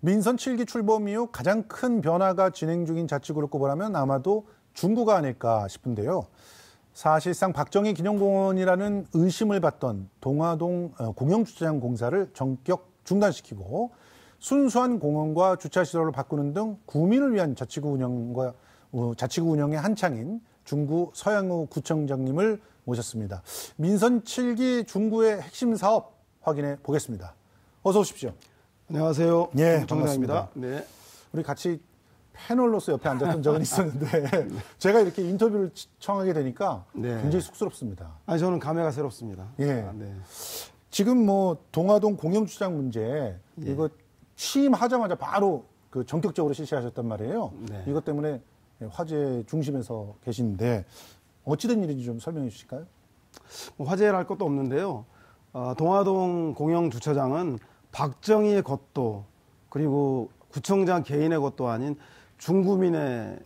민선 7기 출범 이후 가장 큰 변화가 진행 중인 자치구를 꼽으라면 아마도 중구가 아닐까 싶은데요. 사실상 박정희 기념공원이라는 의심을 받던 동화동 공영주차장 공사를 전격 중단시키고 순수한 공원과 주차시설을 바꾸는 등 구민을 위한 자치구 운영에 한창인 중구 서양우 구청장님을 모셨습니다. 민선 7기 중구의 핵심 사업 확인해 보겠습니다. 어서 오십시오. 안녕하세요. 예, 정당입니다. 반갑습니다. 네. 우리 같이 패널로서 옆에 앉았던 적은 있었는데 제가 이렇게 인터뷰를 청하게 되니까 굉장히 쑥스럽습니다. 아니, 저는 감회가 새롭습니다. 예. 지금 뭐 동화동 공영주차장 문제 이거 취임하자마자 바로 그 전격적으로 실시하셨단 말이에요. 이것 때문에 화제 중심에서 계시는데 어찌된 일인지 좀 설명해 주실까요? 뭐 화제할 것도 없는데요. 동화동 공영주차장은 박정희의 것도 그리고 구청장 개인의 것도 아닌 중구민의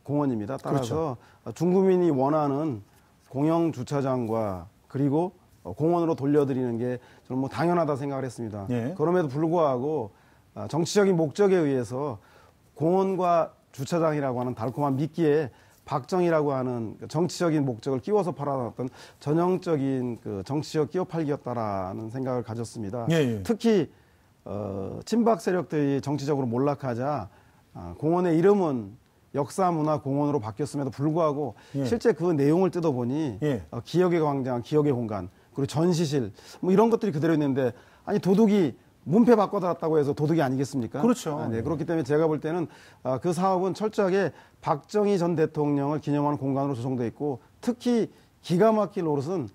공원입니다. 따라서 그렇죠. 중구민이 원하는 공영주차장과 그리고 공원으로 돌려드리는 게 저는 뭐 당연하다 생각을 했습니다. 예. 그럼에도 불구하고 정치적인 목적에 의해서 공원과 주차장이라고 하는 달콤한 미끼에 박정희라고 하는 정치적인 목적을 끼워서 팔아놨던 전형적인 그 정치적 끼워 팔기였다라는 생각을 가졌습니다. 예. 특히 친박 세력들이 정치적으로 몰락하자 공원의 이름은 역사문화공원으로 바뀌었음에도 불구하고 실제 그 내용을 뜯어보니 기억의 광장, 기억의 공간, 그리고 전시실 뭐 이런 것들이 그대로 있는데 아니 도둑이 문패 바꿔달았다고 해서 도둑이 아니겠습니까? 그렇죠. 그렇기 때문에 제가 볼 때는 그 사업은 철저하게 박정희 전 대통령을 기념하는 공간으로 조성되어 있고 특히 기가 막힐 노릇은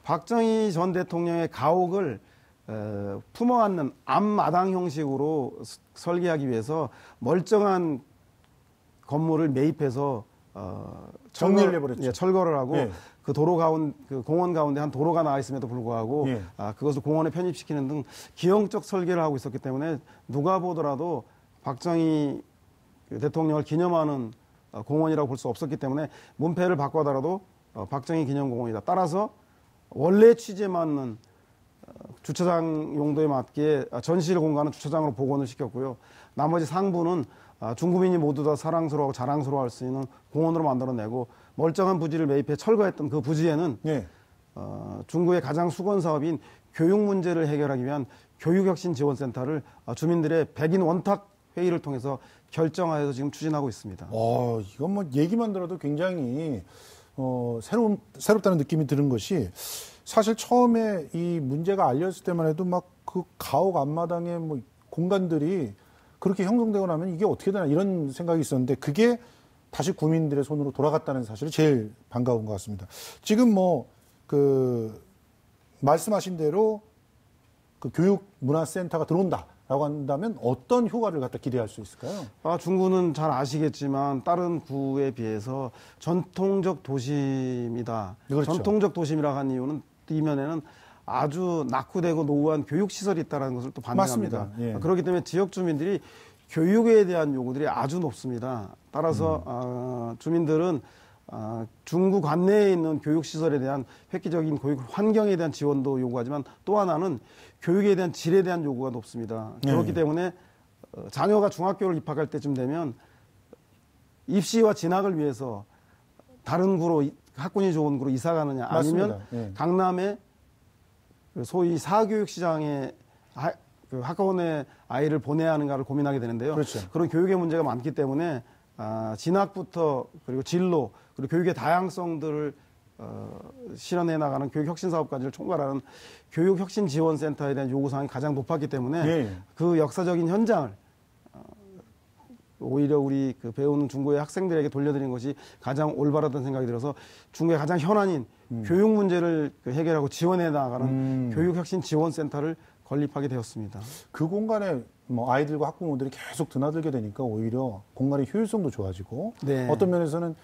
박정희 전 대통령의 가옥을 품어안는 앞마당 형식으로 설계하기 위해서 멀쩡한 건물을 매입해서 정리를 해버렸죠. 철거를 하고 그 도로 가운데, 그 공원 가운데 한 도로가 나와 있음에도 불구하고 그것을 공원에 편입시키는 등 기형적 설계를 하고 있었기 때문에 누가 보더라도 박정희 대통령을 기념하는 공원이라고 볼 수 없었기 때문에 문패를 바꿔더라도 박정희 기념공원이다. 따라서 원래 취지에 맞는 주차장 용도에 맞게 전시실 공간은 주차장으로 복원을 시켰고요. 나머지 상부는 중구민이 모두 다 사랑스러워하고 자랑스러워할 수 있는 공원으로 만들어내고 멀쩡한 부지를 매입해 철거했던 그 부지에는 중구의 가장 수건 사업인 교육 문제를 해결하기 위한 교육혁신지원센터를 주민들의 백인 원탁 회의를 통해서 결정하여서 지금 추진하고 있습니다. 이건 뭐 얘기만 들어도 굉장히 새롭다는 느낌이 드는 것이 사실 처음에 이 문제가 알려졌을 때만 해도 막 그 가옥 앞마당에 뭐 공간들이 그렇게 형성되고 나면 이게 어떻게 되나 이런 생각이 있었는데 그게 다시 구민들의 손으로 돌아갔다는 사실이 제일 반가운 것 같습니다. 지금 뭐 말씀하신 대로 그 교육문화센터가 들어온다라고 한다면 어떤 효과를 갖다 기대할 수 있을까요? 중구는 잘 아시겠지만 다른 구에 비해서 전통적 도심이다. 그렇죠. 전통적 도심이라고 한 이유는 이면에는 아주 낙후되고 노후한 교육시설이 있다는 것을 또 반증합니다. 그렇기 때문에 지역 주민들이 교육에 대한 요구들이 아주 높습니다. 따라서 주민들은 중구 관내에 있는 교육시설에 대한 획기적인 교육 환경에 대한 지원도 요구하지만 또 하나는 교육에 대한 질에 대한 요구가 높습니다. 그렇기 때문에 자녀가 중학교를 입학할 때쯤 되면 입시와 진학을 위해서 다른 구로 학군이 좋은 구로 이사 가느냐 아니면 강남의 소위 사교육시장에 그 학원에 아이를 보내야 하는가를 고민하게 되는데요. 그렇죠. 그런 교육의 문제가 많기 때문에 진학부터 그리고 진로 그리고 교육의 다양성들을 실현해 나가는 교육혁신사업까지를 총괄하는 교육혁신지원센터에 대한 요구사항이 가장 높았기 때문에 그 역사적인 현장을 오히려 우리 그 배우는 중고의 학생들에게 돌려드리는 것이 가장 올바르다는 생각이 들어서 중고의 가장 현안인 교육 문제를 해결하고 지원해 나가는 교육혁신지원센터를 건립하게 되었습니다. 그 공간에 뭐 아이들과 학부모들이 계속 드나들게 되니까 오히려 공간의 효율성도 좋아지고 어떤 면에서는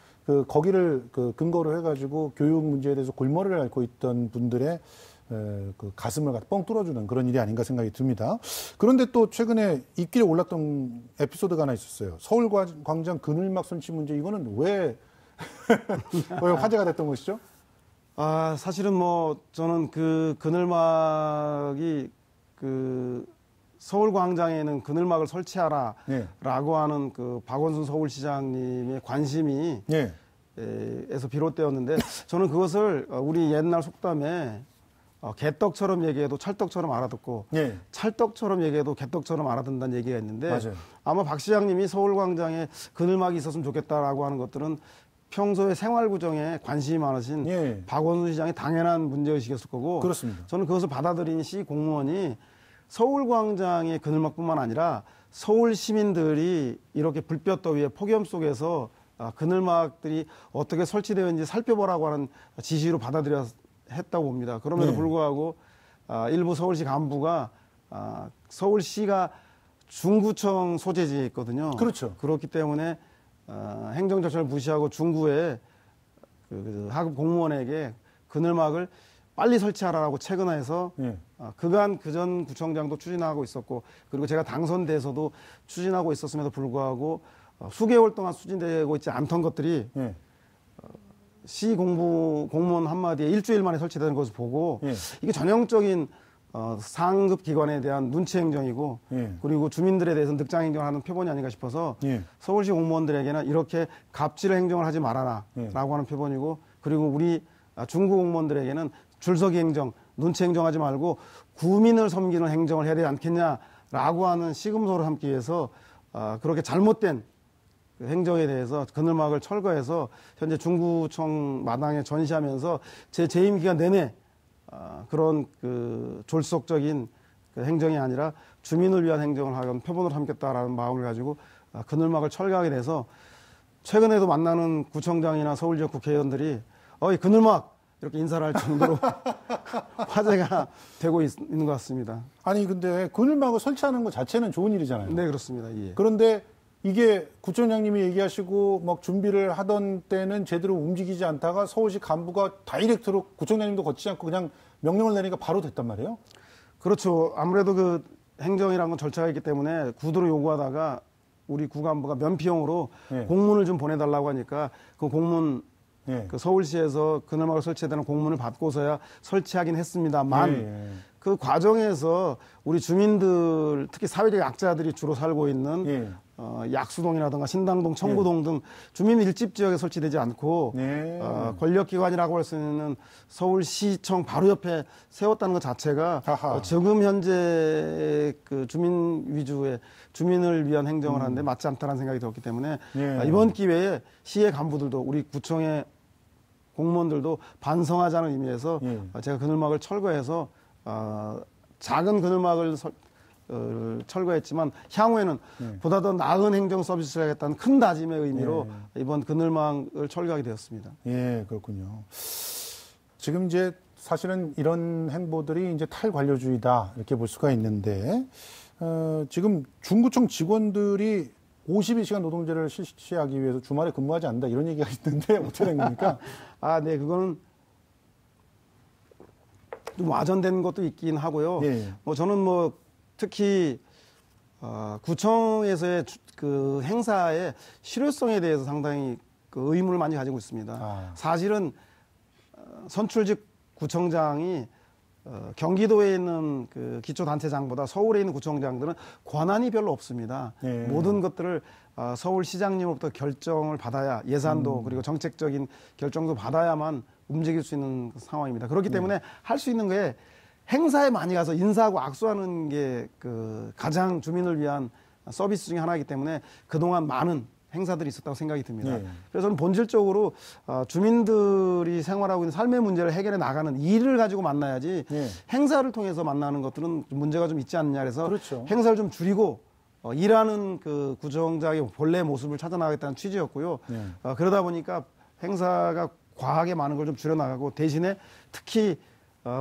거기를 근거로 해가지고 교육 문제에 대해서 골머리를 앓고 있던 분들의 그 가슴을 뻥 뚫어주는 그런 일이 아닌가 생각이 듭니다. 그런데 또 최근에 입길에 올랐던 에피소드가 하나 있었어요. 서울광장 그늘막 설치 문제 이거는 왜 화제가 됐던 것이죠? 사실은 뭐 저는 그 그늘막이 서울광장에는 그늘막을 설치하라라고 예. 하는 그 박원순 서울시장님의 관심이 예. 에서 비롯되었는데 저는 그것을 우리 옛날 속담에 개떡처럼 얘기해도 찰떡처럼 알아듣고 예. 찰떡처럼 얘기해도 개떡처럼 알아듣는다는 얘기가 있는데 맞아요. 아마 박 시장님이 서울광장에 그늘막이 있었으면 좋겠다라고 하는 것들은 평소에 생활구정에 관심이 많으신 예. 박원순 시장의 당연한 문제의식이었을 거고 그렇습니다. 저는 그것을 받아들인 시 공무원이 서울광장의 그늘막뿐만 아니라 서울 시민들이 이렇게 불볕 더위에 폭염 속에서 그늘막들이 어떻게 설치되어 있는지 살펴보라고 하는 지시로 받아들여 했다고 봅니다. 그럼에도 네. 불구하고 일부 서울시 간부가 서울시가 중구청 소재지에 있거든요. 그렇죠. 그렇기 때문에 행정 절차를 무시하고 중구에 하급 공무원에게 그늘막을 빨리 설치하라고 체근해서 예. 그간 그전 구청장도 추진하고 있었고 그리고 제가 당선돼서도 추진하고 있었음에도 불구하고 수개월 동안 추진되고 있지 않던 것들이 예. 시 공무원 한마디에 일주일 만에 설치되는 것을 보고 예. 이게 전형적인 상급 기관에 대한 눈치 행정이고 예. 그리고 주민들에 대해서 늑장 행정을 하는 표본이 아닌가 싶어서 예. 서울시 공무원들에게는 이렇게 갑질 행정을 하지 말아라 예. 라고 하는 표본이고 그리고 우리 중구 공무원들에게는 줄서기 행정, 눈치 행정하지 말고 구민을 섬기는 행정을 해야 되지 않겠냐라고 하는 시금소를 함기 위해서 그렇게 잘못된 그 행정에 대해서 그늘막을 철거해서 현재 중구청 마당에 전시하면서 제 재임 기간 내내 그런 그 졸속적인 그 행정이 아니라 주민을 위한 행정을 하는 표본으로 삼겠다라는 마음을 가지고 그늘막을 철거하게 돼서 최근에도 만나는 구청장이나 서울 지역 국회의원들이 이 그늘막 이렇게 인사를 할 정도로 화제가 되고 있는 것 같습니다. 아니 근데 그늘막을 설치하는 것 자체는 좋은 일이잖아요. 네, 그렇습니다. 예. 그런데 이게 구청장님이 얘기하시고 막 준비를 하던 때는 제대로 움직이지 않다가 서울시 간부가 다이렉트로 구청장님도 거치지 않고 그냥 명령을 내니까 바로 됐단 말이에요. 그렇죠. 아무래도 그 행정이라는 건 절차가 있기 때문에 구두로 요구하다가 우리 구간부가 면피용으로 예. 공문을 좀 보내달라고 하니까 그 공문 예. 그 서울시에서 그늘막을 설치해야 되는 공문을 받고서야 설치하긴 했습니다만 예. 그 과정에서 우리 주민들 특히 사회적 약자들이 주로 살고 있는 예. 약수동이라든가 신당동, 청구동 등 주민 밀집 지역에 설치되지 않고 네. 권력기관이라고 할 수 있는 서울시청 바로 옆에 세웠다는 것 자체가 아하. 지금 현재 그 주민 위주의 주민을 위한 행정을 하는데 맞지 않다는 생각이 들었기 때문에 예. 이번 기회에 시의 간부들도 우리 구청의 공무원들도 반성하자는 의미에서 예. 제가 그늘막을 철거해서 작은 그늘막을 철거했지만 향후에는 보다 더 나은 행정 서비스를 하겠다는 큰 다짐의 의미로 이번 그늘막을 철거하게 되었습니다. 예, 그렇군요. 지금 이제 사실은 이런 행보들이 이제 탈관료주의다 이렇게 볼 수가 있는데 지금 중구청 직원들이 52시간 노동제를 실시하기 위해서 주말에 근무하지 않는다 이런 얘기가 있는데 어떻게 된 겁니까? 네, 그거는 좀 와전된 것도 있긴 하고요. 예. 저는 특히 구청에서의 그 행사의 실효성에 대해서 상당히 그 의문을 많이 가지고 있습니다. 사실은 선출직 구청장이 경기도에 있는 그 기초단체장보다 서울에 있는 구청장들은 권한이 별로 없습니다. 예. 모든 것들을 서울시장님으로부터 결정을 받아야 예산도 그리고 정책적인 결정도 받아야만 움직일 수 있는 상황입니다. 그렇기 때문에 할 수 있는 게 행사에 많이 가서 인사하고 악수하는 게 그 가장 주민을 위한 서비스 중에 하나이기 때문에 그동안 많은 행사들이 있었다고 생각이 듭니다. 네. 그래서 저는 본질적으로 주민들이 생활하고 있는 삶의 문제를 해결해 나가는 일을 가지고 만나야지 네. 행사를 통해서 만나는 것들은 문제가 좀 있지 않느냐 그래서 그렇죠. 행사를 좀 줄이고 일하는 그 구청장의 본래 모습을 찾아나가겠다는 취지였고요. 네. 그러다 보니까 행사가 과하게 많은 걸 좀 줄여나가고 대신에 특히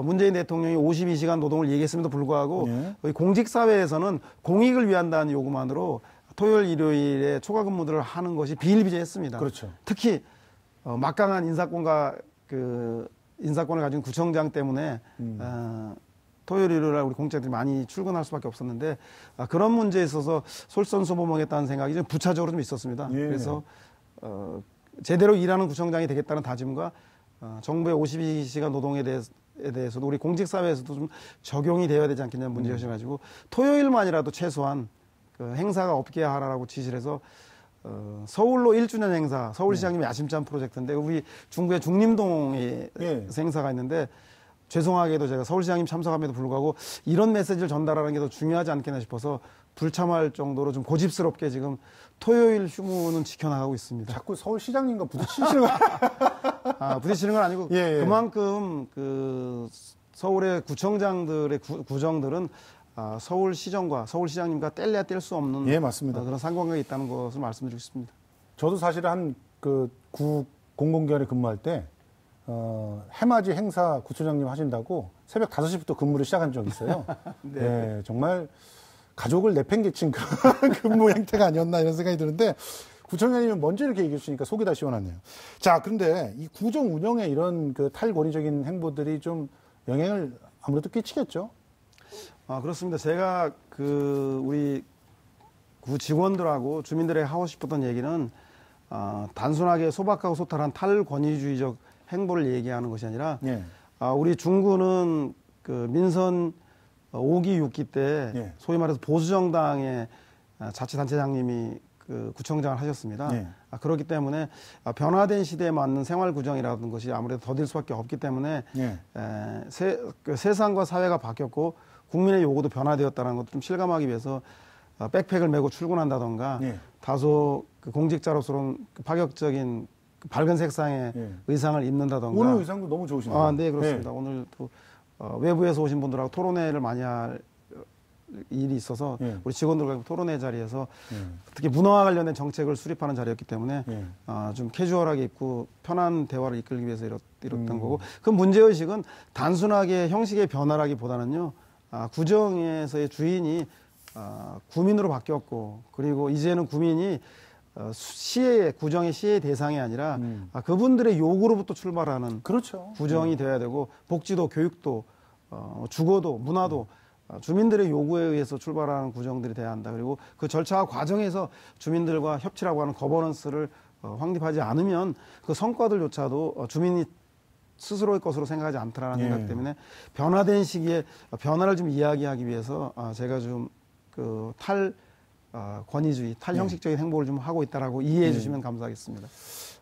문재인 대통령이 52시간 노동을 얘기했음에도 불구하고 네. 공직사회에서는 공익을 위한다는 요구만으로 토요일, 일요일에 초과 근무들을 하는 것이 비일비재했습니다. 그렇죠. 특히 막강한 인사권을 가진 구청장 때문에 토요일, 일요일 날 우리 공직자들이 많이 출근할 수밖에 없었는데 그런 문제에 있어서 솔선수범하겠다는 생각이 좀 부차적으로 좀 있었습니다. 예. 그래서 제대로 일하는 구청장이 되겠다는 다짐과 정부의 52시간 노동에 대해서 대해서도 우리 공직사회에서도 좀 적용이 되어야 되지 않겠냐는 문제가 있어가지고 토요일만이라도 최소한 그 행사가 없게 하라고 지시를 해서 서울로 1주년 행사, 서울시장님의 야심찬 프로젝트인데 우리 중구의 중림동에 행사가 있는데 죄송하게도 제가 서울시장님 참석함에도 불구하고 이런 메시지를 전달하는 게 더 중요하지 않겠나 싶어서 불참할 정도로 좀 고집스럽게 지금 토요일 휴무는 지켜나가고 있습니다. 자꾸 서울시장님과 부딪히시는 거 부딪히는 건 아니고 그만큼 그 서울의 구청장들의 구정들은 서울시정과 서울시장님과 뗄래야 뗄 수 없는 맞습니다. 그런 상관관계가 있다는 것을 말씀드리고 싶습니다. 저도 사실 한 그 구 공공기관에 근무할 때 해맞이 행사 구청장님 하신다고 새벽 5시부터 근무를 시작한 적이 있어요. 네, 정말 가족을 내팽개친 그런 근무 행태가 아니었나 이런 생각이 드는데 구청장님은 먼저 이렇게 얘기해 주시니까 속이 다 시원하네요. 자, 그런데 이 구정 운영에 이런 그 탈권위적인 행보들이 좀 영향을 아무래도 끼치겠죠? 그렇습니다. 제가 우리 구 직원들하고 주민들에게 하고 싶었던 얘기는 단순하게 소박하고 소탈한 탈권위주의적 행보를 얘기하는 것이 아니라 우리 중구는 그 민선 5기, 6기 때 소위 말해서 보수정당의 자치단체장님이 그 구청장을 하셨습니다. 그렇기 때문에 변화된 시대에 맞는 생활구정이라는 것이 아무래도 더딜 수밖에 없기 때문에 세상과 사회가 바뀌었고 국민의 요구도 변화되었다는 것도 좀 실감하기 위해서 백팩을 메고 출근한다던가 다소 그 공직자로서는 파격적인 밝은 색상의 의상을 입는다던가. 오늘 의상도 너무 좋으시네요. 네, 그렇습니다. 오늘 또 외부에서 오신 분들하고 토론회를 많이 할 일이 있어서 우리 직원들과 토론회 자리에서 특히 문화와 관련된 정책을 수립하는 자리였기 때문에 좀 캐주얼하게 입고 편한 대화를 이끌기 위해서 이랬던 거고 그 문제의식은 단순하게 형식의 변화라기보다는요 구정에서의 주인이 구민으로 바뀌었고 그리고 이제는 구민이 구정의 시의 대상이 아니라 그분들의 요구로부터 출발하는 구정이 돼야 되고 복지도 교육도 주거도 문화도 주민들의 요구에 의해서 출발하는 구정들이 돼야 한다. 그리고 그 절차와 과정에서 주민들과 협치라고 하는 거버넌스를 확립하지 않으면 그 성과들조차도 주민이 스스로의 것으로 생각하지 않더라는 생각 때문에 변화된 시기에 변화를 좀 이야기하기 위해서 제가 좀 그 권위주의, 탈형식적인 행보를 좀 하고 있다라고 이해해 주시면 감사하겠습니다.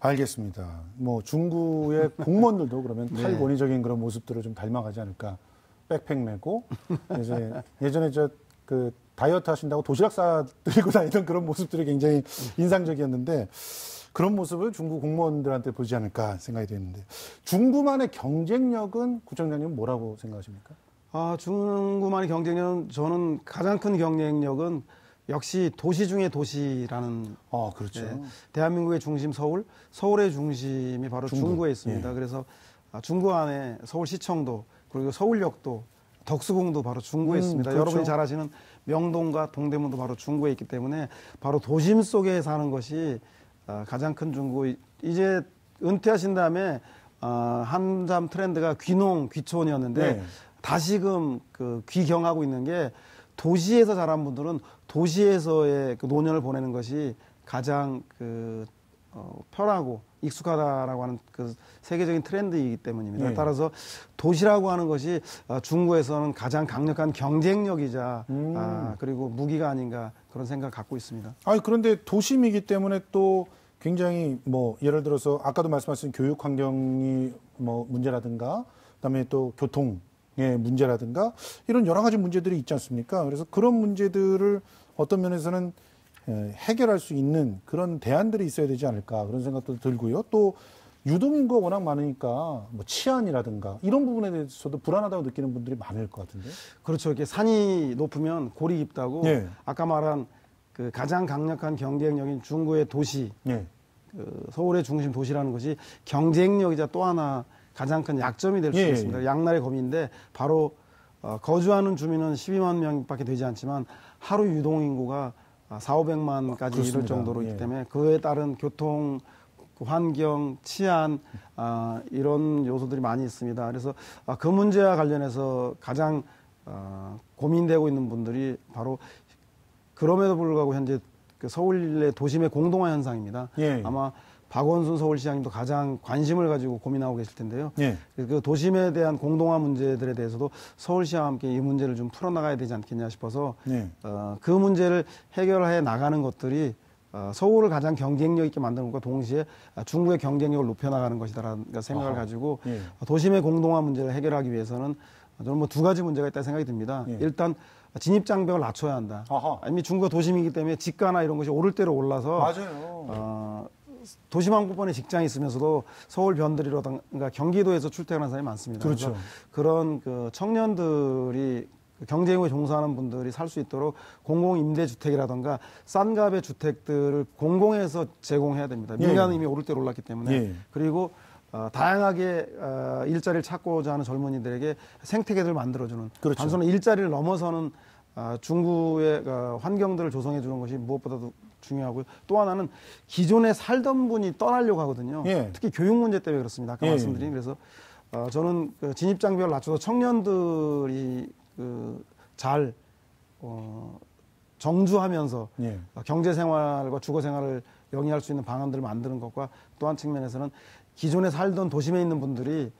알겠습니다. 뭐 중구의 공무원들도 그러면 탈권위적인 그런 모습들을 좀 닮아가지 않을까. 백팩 메고 이제 예전에 그 다이어트 하신다고 도시락 싸들고 다니던 그런 모습들이 굉장히 인상적이었는데 그런 모습을 중구 공무원들한테 보지 않을까 생각이 되는데 중구만의 경쟁력은 구청장님은 뭐라고 생각하십니까? 중구만의 경쟁력은 저는 가장 큰 경쟁력은 역시 도시 중의 도시라는 그렇죠. 대한민국의 중심 서울의 중심이 바로 중구에 있습니다. 그래서 중구 안에 서울시청도 그리고 서울역도 덕수궁도 바로 중구에 있습니다. 그렇죠. 여러분이 잘 아시는 명동과 동대문도 바로 중구에 있기 때문에 바로 도심 속에 사는 것이 가장 큰 중구. 이제 은퇴하신 다음에 한참 트렌드가 귀촌이었는데 다시금 그 귀경하고 있는 게 도시에서 자란 분들은 도시에서의 그 노년을 보내는 것이 가장 편하고 익숙하다라고 하는 그 세계적인 트렌드이기 때문입니다. 따라서 도시라고 하는 것이 중구에서는 가장 강력한 경쟁력이자 그리고 무기가 아닌가 그런 생각을 갖고 있습니다. 그런데 도심이기 때문에 또 굉장히 뭐 예를 들어서 아까도 말씀하신 교육 환경이 뭐 문제라든가 그다음에 또 교통의 문제라든가 이런 여러 가지 문제들이 있지 않습니까? 그래서 그런 문제들을 어떤 면에서는 해결할 수 있는 그런 대안들이 있어야 되지 않을까 그런 생각도 들고요. 또 유동인구가 워낙 많으니까 뭐 치안이라든가 이런 부분에 대해서도 불안하다고 느끼는 분들이 많을 것 같은데. 그렇죠. 이렇게 산이 높으면 골이 깊다고 아까 말한 그 가장 강력한 경쟁력인 중구의 도시, 그 서울의 중심 도시라는 것이 경쟁력이자 또 하나 가장 큰 약점이 될 수 있습니다. 양날의 검인데 바로 거주하는 주민은 12만 명밖에 되지 않지만 하루 유동인구가 4,500만까지 이를 정도로 있기 때문에 그에 따른 교통, 환경, 치안 이런 요소들이 많이 있습니다. 그래서 그 문제와 관련해서 가장 고민되고 있는 분들이 바로 그럼에도 불구하고 현재 그 서울의 도심의 공동화 현상입니다. 아마 박원순 서울시장님도 가장 관심을 가지고 고민하고 계실 텐데요. 예. 그 도심에 대한 공동화 문제들에 대해서도 서울시와 함께 이 문제를 좀 풀어나가야 되지 않겠냐 싶어서 예. 그 문제를 해결해 나가는 것들이 서울을 가장 경쟁력 있게 만드는 것과 동시에 중국의 경쟁력을 높여나가는 것이다라는 생각을 가지고 예. 도심의 공동화 문제를 해결하기 위해서는 저는 뭐 두 가지 문제가 있다고 생각이 듭니다. 예. 일단 진입장벽을 낮춰야 한다. 아하. 이미 중국가 도심이기 때문에 집가나 이런 것이 오를 대로 올라서 맞아요. 도심 한복판에 직장이 있으면서도 서울 변두리라든가 경기도에서 출퇴근하는 사람이 많습니다. 그렇죠. 그래서 그런 그 청년들이 경제에 종사하는 분들이 살 수 있도록 공공임대주택이라든가 싼 값의 주택들을 공공에서 제공해야 됩니다. 예. 민간은 이미 오를 대로 올랐기 때문에. 예. 그리고 다양하게 일자리를 찾고자 하는 젊은이들에게 생태계를 만들어주는 그렇죠. 단순한 일자리를 넘어서는 중구의 환경들을 조성해 주는 것이 무엇보다도 중요하고요. 또 하나는 기존에 살던 분이 떠나려고 하거든요. 예. 특히 교육 문제 때문에 그렇습니다. 아까 예. 말씀드린. 그래서 저는 그 진입장벽을 낮춰서 청년들이 잘 정주하면서 예. 경제생활과 주거생활을 영위할 수 있는 방안들을 만드는 것과 또 한 측면에서는 기존에 살던 도심에 있는 분들이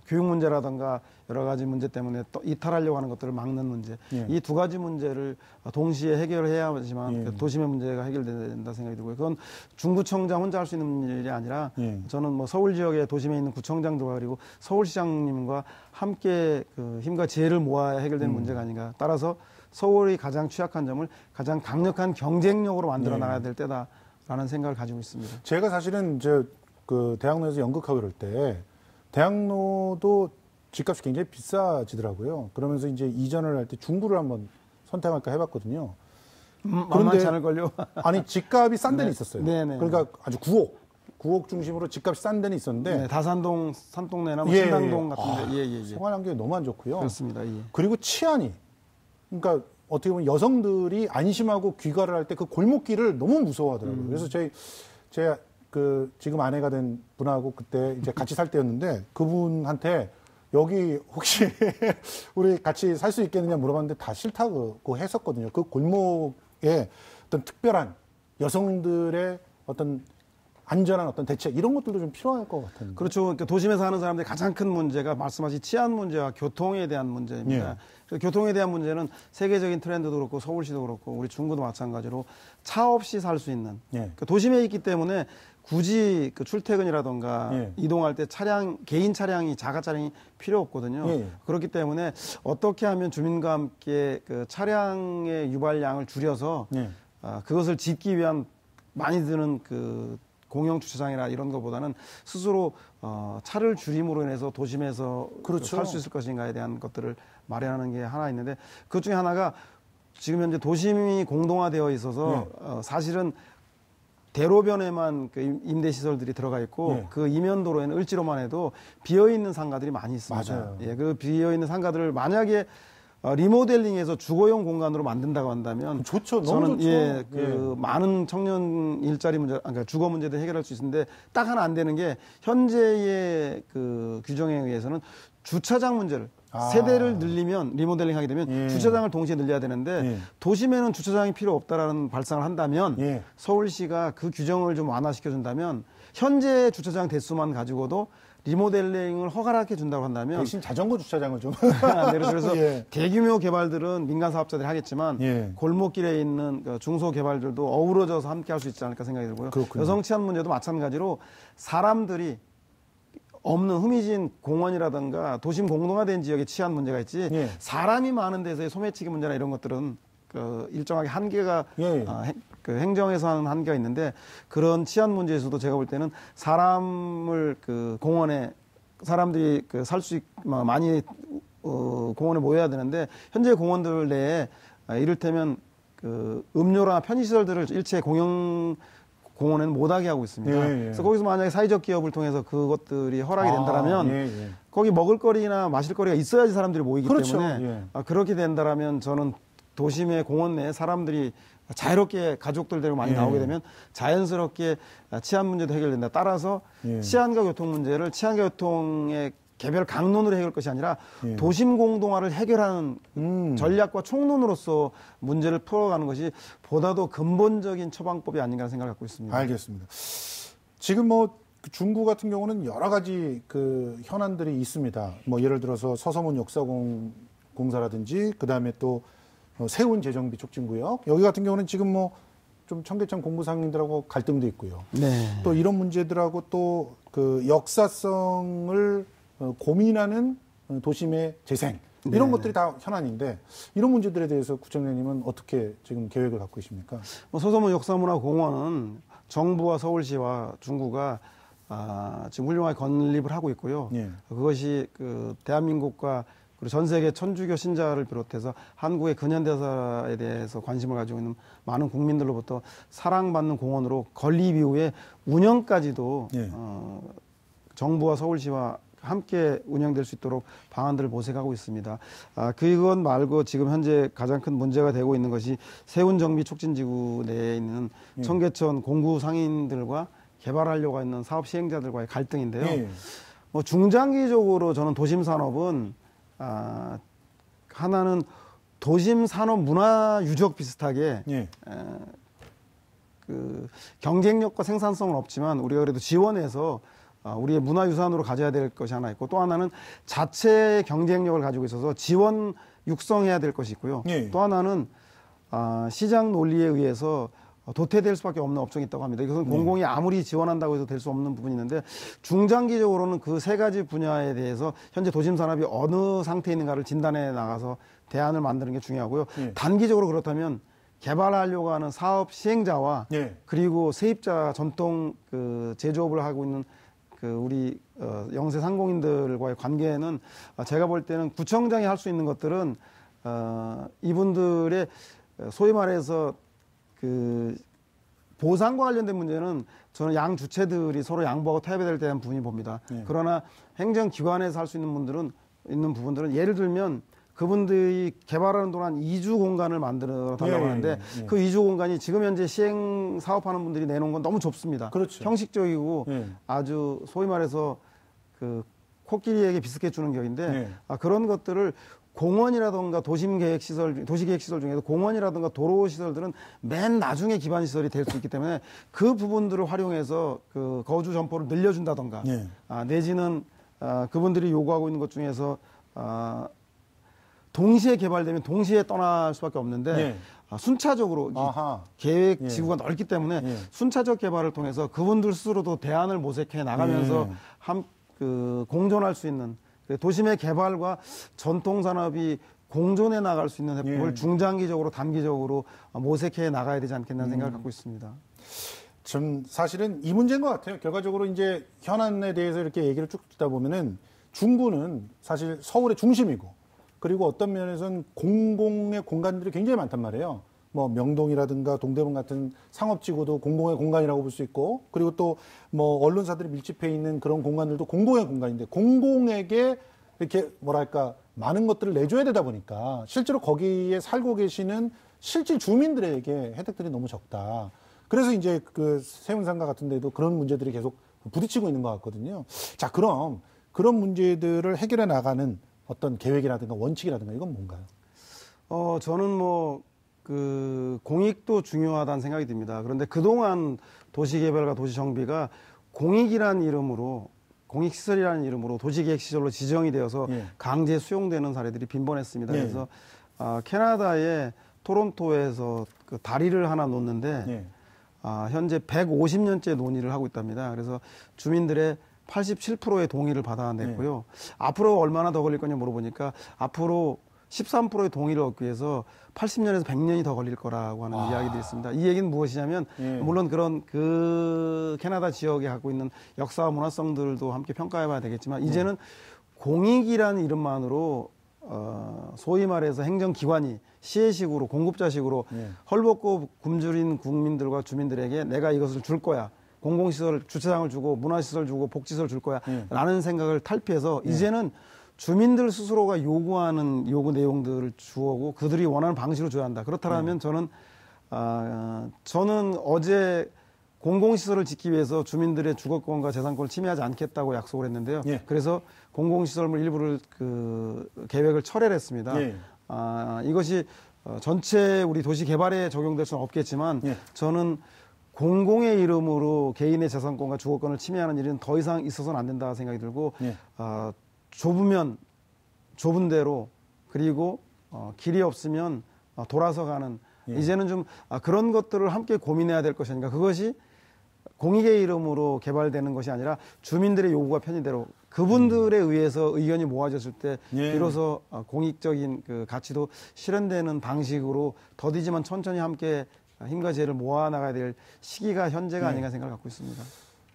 교육 문제라든가 여러 가지 문제 때문에 또 이탈하려고 하는 것들을 막는 문제, 예. 이 두 가지 문제를 동시에 해결해야지만 예. 도심의 문제가 해결된다 생각이 들고요. 그건 중구청장 혼자 할 수 있는 일이 아니라 예. 저는 뭐 서울 지역의 도심에 있는 구청장들과 그리고 서울시장님과 함께 그 힘과 지혜를 모아야 해결되는 문제가 아닌가. 따라서 서울이 가장 취약한 점을 가장 강력한 경쟁력으로 만들어 예. 나가야 될 때다라는 생각을 가지고 있습니다. 제가 사실은 그 대학로에서 연극하고 이럴 때 대학로도 집값이 굉장히 비싸지더라고요. 그러면서 이제 이전을 할 때 중구를 한번 선택할까 해봤거든요. 만만치 않을걸요? 아니 집값이 싼 데는 네. 있었어요. 네네. 그러니까 아주 9억 중심으로 집값이 싼 데는 있었는데 네, 다산동, 산동네나 뭐 예, 신당동 예. 같은데 예. 생활 환경이 너무 안 좋고요. 그렇습니다. 예. 그리고 치안이 그러니까 어떻게 보면 여성들이 안심하고 귀가를 할 때 그 골목길을 너무 무서워하더라고요. 그래서 제가 그 지금 아내가 된 분하고 그때 이제 같이 살 때였는데 그분한테 여기 혹시 우리 같이 살 수 있겠느냐 물어봤는데 다 싫다고 했었거든요. 그 골목에 어떤 특별한 여성들의 어떤 안전한 어떤 대책 이런 것들도 좀 필요할 것 같은데. 그렇죠. 그러니까 도심에 사는 사람들의 가장 큰 문제가 말씀하신 치안 문제와 교통에 대한 문제입니다. 예. 그래서 교통에 대한 문제는 세계적인 트렌드도 그렇고 서울시도 그렇고 우리 중구도 마찬가지로 차 없이 살 수 있는 예. 그러니까 도심에 있기 때문에 굳이 그 출퇴근이라던가 예. 이동할 때 개인 차량이 자가 차량이 필요 없거든요. 예. 그렇기 때문에 어떻게 하면 주민과 함께 그 차량의 유발량을 줄여서 예. 그것을 짓기 위한 많이 드는 그 공영 주차장이나 이런 것보다는 스스로 차를 줄임으로 인해서 도심에서 그렇죠. 살 수 있을 것인가에 대한 것들을 마련하는 게 하나 있는데 그것 중에 하나가 지금 현재 도심이 공동화되어 있어서 사실은 대로변에만 그 임대시설들이 들어가 있고 예. 그 이면도로에는 을지로만 해도 비어있는 상가들이 많이 있습니다. 맞아요. 예, 그 비어있는 상가들을 만약에 리모델링해서 주거용 공간으로 만든다고 한다면 좋죠. 너무 저는 좋죠. 예, 그 많은 청년 일자리 문제, 그러니까 주거 문제도 해결할 수 있는데 딱 하나 안 되는 게 현재의 그 규정에 의해서는 주차장 문제를 세대를 늘리면 리모델링 하게 되면 예. 주차장을 동시에 늘려야 되는데 예. 도심에는 주차장이 필요 없다라는 발상을 한다면 예. 서울시가 그 규정을 좀 완화시켜 준다면 현재 주차장 대수만 가지고도 리모델링을 허가를 준다고 한다면 대신 자전거 주차장을 좀 그래서 예. 대규모 개발들은 민간 사업자들이 하겠지만 예. 골목길에 있는 그 중소 개발들도 어우러져서 함께 할 수 있지 않을까 생각이 들고요. 그렇군요. 여성 치안 문제도 마찬가지로 사람들이 없는 흐미진 공원이라든가 도심 공동화된 지역의 치안 문제가 있지 예. 사람이 많은 데서의 소매치기 문제나 이런 것들은 그 일정하게 한계가 예. 그 행정에서 하는 한계가 있는데 그런 치안 문제에서도 제가 볼 때는 사람을 그 공원에 사람들이 그 살 수 많이 공원에 모여야 되는데 현재 공원들 내에 이를테면 그 음료나 편의시설들을 일체 공원에는 못하게 하고 있습니다. 예, 예. 그래서 거기서 만약에 사회적 기업을 통해서 그것들이 허락이 된다면 예. 거기 먹을거리나 마실거리가 있어야지 사람들이 모이기 그렇죠. 때문에 예. 그렇게 된다라면 저는 도심의 공원 내에 사람들이 자유롭게 가족들 데리고 많이 예. 나오게 되면 자연스럽게 치안 문제도 해결된다. 따라서 예. 치안과 교통 문제를 치안과 교통의 개별 강론으로 해결할 것이 아니라 예. 도심 공동화를 해결하는 전략과 총론으로서 문제를 풀어가는 것이 보다도 근본적인 처방법이 아닌가 생각을 갖고 있습니다. 알겠습니다. 지금 뭐 중구 같은 경우는 여러 가지 그 현안들이 있습니다. 뭐 예를 들어서 서서문 역사공사라든지 그다음에 또 세운 재정비 촉진구역 여기 같은 경우는 지금 뭐 좀 청계천 공부 상인들하고 갈등도 있고요. 네. 또 이런 문제들하고 또 그 역사성을 고민하는 도심의 재생 이런 것들이 다 현안인데 이런 문제들에 대해서 구청장님은 어떻게 지금 계획을 갖고 계십니까? 서서문 역사문화공원은 정부와 서울시와 중구가 지금 훌륭하게 건립을 하고 있고요. 예. 그것이 그 대한민국과 그리고 전 세계 천주교 신자를 비롯해서 한국의 근현대사에 대해서 관심을 가지고 있는 많은 국민들로부터 사랑받는 공원으로 건립 이후에 운영까지도 예. 정부와 서울시와 함께 운영될 수 있도록 방안들을 모색하고 있습니다. 그것 말고 지금 현재 가장 큰 문제가 되고 있는 것이 세운정비촉진지구 내에 있는 청계천 공구 상인들과 개발하려고 하는 사업 시행자들과의 갈등인데요. 예. 뭐 중장기적으로 저는 도심 산업은 하나는 도심 산업 문화 유적 비슷하게 예. 그 경쟁력과 생산성은 없지만 우리가 그래도 지원해서 우리의 문화유산으로 가져야 될 것이 하나 있고 또 하나는 자체 경쟁력을 가지고 있어서 지원 육성해야 될 것이 있고요. 예. 또 하나는 시장 논리에 의해서 도태될 수밖에 없는 업종이 있다고 합니다. 이것은 공공이 아무리 지원한다고 해서 될 수 없는 부분이 있는데 중장기적으로는 그 세 가지 분야에 대해서 현재 도심 산업이 어느 상태에 있는가를 진단해 나가서 대안을 만드는 게 중요하고요. 예. 단기적으로 그렇다면 개발하려고 하는 사업 시행자와 예. 그리고 세입자 전통 그 제조업을 하고 있는 그 우리 영세 상공인들과의 관계는 제가 볼 때는 구청장이 할 수 있는 것들은 이분들의 소위 말해서 그 보상과 관련된 문제는 저는 양 주체들이 서로 양보하고 타협해야 될 대한 부분이 봅니다. 그러나 행정기관에서 할 수 있는 부분들은 예를 들면 그분들이 개발하는 동안 이주 공간을 만들어 달라고 하는데 그 이주 공간이 지금 현재 시행 사업하는 분들이 내놓은 건 너무 좁습니다. 그렇죠. 형식적이고 아주 소위 말해서 그 코끼리에게 비스켓 주는 격인데 그런 것들을 공원이라든가 도시계획시설 중에서 공원이라든가 도로시설들은 맨 나중에 기반시설이 될 수 있기 때문에 그 부분들을 활용해서 그 거주 점포를 늘려준다든가 내지는 그분들이 요구하고 있는 것 중에서 동시에 개발되면 동시에 떠날 수밖에 없는데 순차적으로 계획 지구가 넓기 때문에 순차적 개발을 통해서 그분들 스스로도 대안을 모색해 나가면서 공존할 수 있는 도심의 개발과 전통 산업이 공존해 나갈 수 있는 해법을 중장기적으로 단기적으로 모색해 나가야 되지 않겠나 생각을 갖고 있습니다. 전 사실은 이 문제인 것 같아요. 결과적으로 이제 현안에 대해서 이렇게 얘기를 쭉 듣다 보면은 중구는 사실 서울의 중심이고 그리고 어떤 면에서는 공공의 공간들이 굉장히 많단 말이에요. 뭐 명동이라든가 동대문 같은 상업지구도 공공의 공간이라고 볼 수 있고 그리고 또 뭐 언론사들이 밀집해 있는 그런 공간들도 공공의 공간인데 공공에게 이렇게 뭐랄까 많은 것들을 내줘야 되다 보니까 실제로 거기에 살고 계시는 실질 주민들에게 혜택들이 너무 적다. 그래서 이제 그 세운상가 같은 데도 그런 문제들이 계속 부딪히고 있는 것 같거든요. 자, 그럼 그런 문제들을 해결해 나가는 어떤 계획이라든가 원칙이라든가 이건 뭔가요? 저는 뭐 그 공익도 중요하다는 생각이 듭니다. 그런데 그동안 도시개발과 도시정비가 공익이라는 이름으로 공익시설이라는 이름으로 도시계획시설로 지정이 되어서 강제 수용되는 사례들이 빈번했습니다. 그래서 캐나다의 토론토에서 그 다리를 하나 놓는데 현재 150년째 논의를 하고 있답니다. 그래서 주민들의 87%의 동의를 받아냈고요. 앞으로 얼마나 더 걸릴 거냐 물어보니까 앞으로 13%의 동의를 얻기 위해서 80년에서 100년이 더 걸릴 거라고 하는 이야기들이 있습니다. 이 얘기는 무엇이냐면 물론 그런 그 캐나다 지역에 갖고 있는 역사와 문화성들도 함께 평가해 봐야 되겠지만 이제는 공익이라는 이름만으로 소위 말해서 행정기관이 시혜식으로 공급자식으로 헐벗고 굶주린 국민들과 주민들에게 내가 이것을 줄 거야. 공공시설 주차장을 주고 문화시설 주고 복지시설 줄 거야 라는 생각을 탈피해서 이제는 주민들 스스로가 요구하는 요구 내용들을 주어고 그들이 원하는 방식으로 줘야 한다. 그렇다면 저는 어제 공공시설을 짓기 위해서 주민들의 주거권과 재산권을 침해하지 않겠다고 약속을 했는데요. 그래서 공공시설물 일부를 그 계획을 철회를 했습니다. 이것이 전체 우리 도시 개발에 적용될 수는 없겠지만 저는 공공의 이름으로 개인의 재산권과 주거권을 침해하는 일은 더 이상 있어서는 안 된다 생각이 들고 예. 좁으면 좁은 대로 그리고 길이 없으면 돌아서 가는 예. 이제는 좀 그런 것들을 함께 고민해야 될 것이 아닌가. 그것이 공익의 이름으로 개발되는 것이 아니라 주민들의 요구가 편의대로 그분들에 의해서 의견이 모아졌을 때 예. 비로소 공익적인 그 가치도 실현되는 방식으로 더디지만 천천히 함께 힘과 지혜를 모아 나가야 될 시기가 현재가 아닌가 생각을 갖고 있습니다.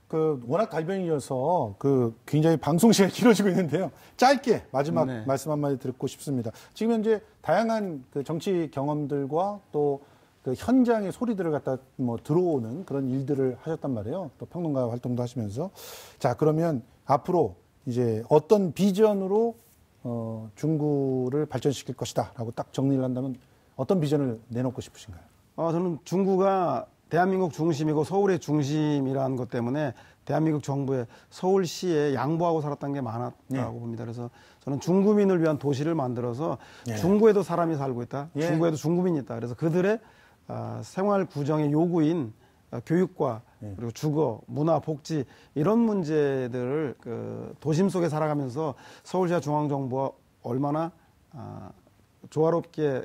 그 워낙 달변이어서 그 굉장히 방송 시간이 길어지고 있는데요. 짧게 마지막 네. 말씀 한마디 듣고 싶습니다. 지금 현재 다양한 그 정치 경험들과 또 그 현장의 소리들을 갖다 뭐 들어오는 그런 일들을 하셨단 말이에요. 또 평론가 활동도 하시면서. 자, 그러면 앞으로 이제 어떤 비전으로 중구를 발전시킬 것이다라고 딱 정리를 한다면 어떤 비전을 내놓고 싶으신가요? 저는 중구가 대한민국 중심이고 서울의 중심이라는 것 때문에 대한민국 정부에 서울시에 양보하고 살았던 게 많았다고 봅니다. 그래서 저는 중구민을 위한 도시를 만들어서 중구에도 사람이 살고 있다. 중구에도 중구민이 있다. 그래서 그들의 생활 구정의 요구인 교육과 그리고 주거, 문화, 복지 이런 문제들을 그 도심 속에 살아가면서 서울시와 중앙정부가 얼마나 조화롭게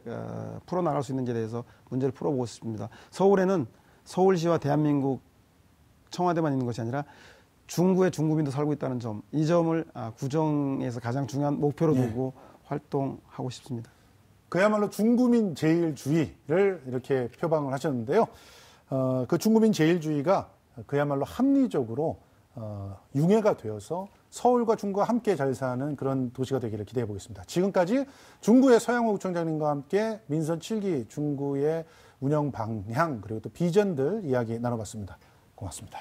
풀어나갈 수 있는지에 대해서 문제를 풀어보고 싶습니다. 서울에는 서울시와 대한민국 청와대만 있는 것이 아니라 중구에 중구민도 살고 있다는 점, 이 점을 구정에서 가장 중요한 목표로 두고 활동하고 싶습니다. 그야말로 중구민 제일주의를 이렇게 표방을 하셨는데요. 그 중구민 제일주의가 그야말로 합리적으로 융해가 되어서 서울과 중구가 함께 잘 사는 그런 도시가 되기를 기대해 보겠습니다. 지금까지 중구의 서양호 구청장님과 함께 민선 7기 중구의 운영 방향 그리고 또 비전들 이야기 나눠봤습니다. 고맙습니다.